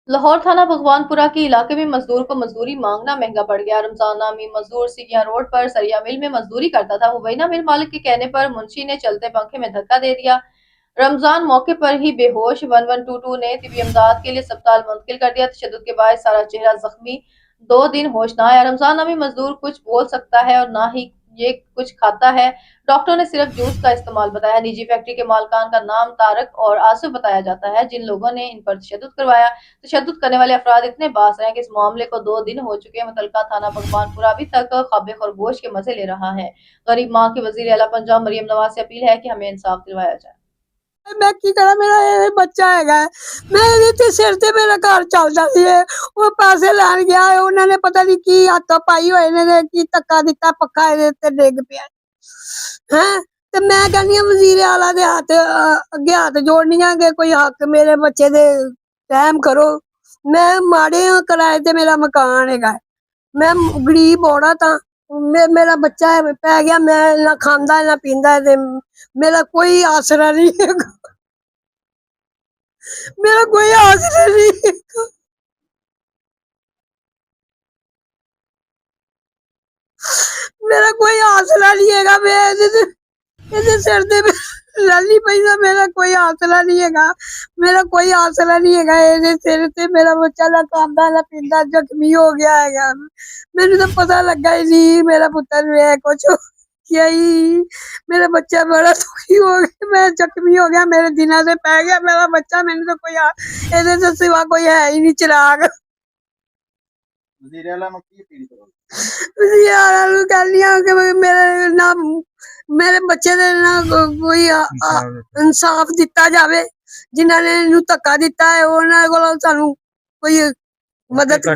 लाहौर थाना भगवानपुरा के इलाके में मजदूर को मजदूरी मांगना महंगा पड़ गया। रमजान नामी मजदूर सिगिया रोड पर सरिया मिल में मजदूरी करता था। मुबैना मिल मालिक के कहने पर मुंशी ने चलते पंखे में धक्का दे दिया। रमजान मौके पर ही बेहोश। 1122 ने तिबी इमदाद के लिए अस्पताल मुंतकिल कर दिया। तशद्दुद के बाद सारा चेहरा जख्मी, 2 दिन होश न आया। रमजान नामी मजदूर कुछ बोल सकता है और ना ही ये कुछ खाता है। डॉक्टरों ने सिर्फ जूस का इस्तेमाल बताया। निजी फैक्ट्री के मालकान का नाम तारक और आसिफ बताया जाता है। जिन लोगों ने इन पर तशद्दुद करवाया, तशद्दुद करने वाले अफराद इतने बास हैं कि इस मामले को 2 दिन हो चुके हैं। मुतलका थाना भगवानपुरा अभी तक ख्वाब खरगोश के मजे ले रहा है। गरीब माँ की वजीर आला पंजाब मरियम नवाज से अपील है कि हमें इंसाफ दिलवाया जाए। मैं की करा, मेरा ये बच्चा है, मैं ਇਹਦੇ ਸਿਰ ਤੇ ਮੇਰਾ ਘਰ ਚੱਲਦਾ ਸੀ। ਉਹ ਪੈਸੇ ਲੈਣ ਗਿਆ, ਉਹਨਾਂ ਨੇ ਪਤਾ ਨਹੀਂ ਕੀ ਹੱਥ ਪਾਈ ਹੋਏ ਨੇ, ਕੀ ਧੱਕਾ ਦਿੱਤਾ, ਪੱਖਾ ਇਹਦੇ ਤੇ ਡਿੱਗ ਪਿਆ ਹੈ। ਤੇ ਮੈਂ ਕਹਿੰਦੀ ਆ ਵਜ਼ੀਰ ਆਲਾ ਦੇ ਹੱਥ ਅੱਗੇ ਹੱਥ ਜੋੜਨੀਆਂ ਕਿ ਕੋਈ ਹੱਕ ਮੇਰੇ ਬੱਚੇ ਦੇ ਰਹਿਮ ਕਰੋ। ਮੈਂ ਮਾੜੇ ਕਿਰਾਏ ਤੇ ਮੇਰਾ ਮਕਾਨ ਹੈਗਾ, ਮੈਂ ਗਰੀਬ औरत हाँ। मेरा बच्चा है पै गया, मैं ना खांदा ना पींदा ते मेरा कोई आसरा नहीं है, मेरा कोई आसरा नहीं है। मेरा कोई आसरा नहीं है। मैं ਇਹਦੇ ਸਿਰ ਤੇ ਲਾਲੀ ਪੈਂਦਾ, ਮੇਰਾ ਕੋਈ ਆਸਰਾ ਨਹੀਂ ਹੈਗਾ, ਮੇਰਾ ਕੋਈ ਆਸਰਾ ਨਹੀਂ ਹੈਗਾ। ਇਹਦੇ ਸਿਰ ਤੇ ਮੇਰਾ ਬੱਚਾ ਨਾ ਖਾਂਦਾ ਨਾ ਪੀਂਦਾ, ਜ਼ਖਮੀ ਹੋ ਗਿਆ ਹੈਗਾ। ਮੈਨੂੰ ਤਾਂ ਪਤਾ ਲੱਗਾ ਹੀ ਨਹੀਂ ਮੇਰਾ ਪੁੱਤਰ ਵੇ ਕੁਛ ਕਿਆ ਹੀ। ਮੇਰਾ ਬੱਚਾ ਬੜਾ ਦੁਖੀ ਹੋ ਗਿਆ, ਮੈਂ ਜ਼ਖਮੀ ਹੋ ਗਿਆ, ਮੇਰੇ ਦਿਨਾਂ ਤੇ ਪੈ ਗਿਆ ਮੇਰਾ ਬੱਚਾ। ਮੈਨੂੰ ਤਾਂ ਕੋਈ ਇਹਦੇ ਤੋਂ ਸਿਵਾ ਕੋਈ ਹੈ ਹੀ ਨਹੀਂ ਚਿਰਾਗ। ਵਜ਼ੀਰ ਆਲਾ ਨੂੰ ਕੀ ਅਪੀਲ ਕਰੋਗੇ? ਵਜ਼ੀਰ ਆਲਾ ਨੂੰ ਕਹਿੰਦੀ ਹਾਂ ਕਿ ਮੇਰੇ ਨਾ ਮੇਰੇ ਬੱਚੇ ਦੇ ਨਾ ਕੋਈ ਇਨਸਾਫ ਦਿੱਤਾ ਜਾਵੇ। ਜਿਨ੍ਹਾਂ ਨੇ ਇਹਨੂੰ ਧੱਕਾ ਦਿੱਤਾ ਹੈ ਉਹਨਾਂ ਕੋਲੋਂ ਸਾਨੂੰ ਕੋਈ ਮਦਦ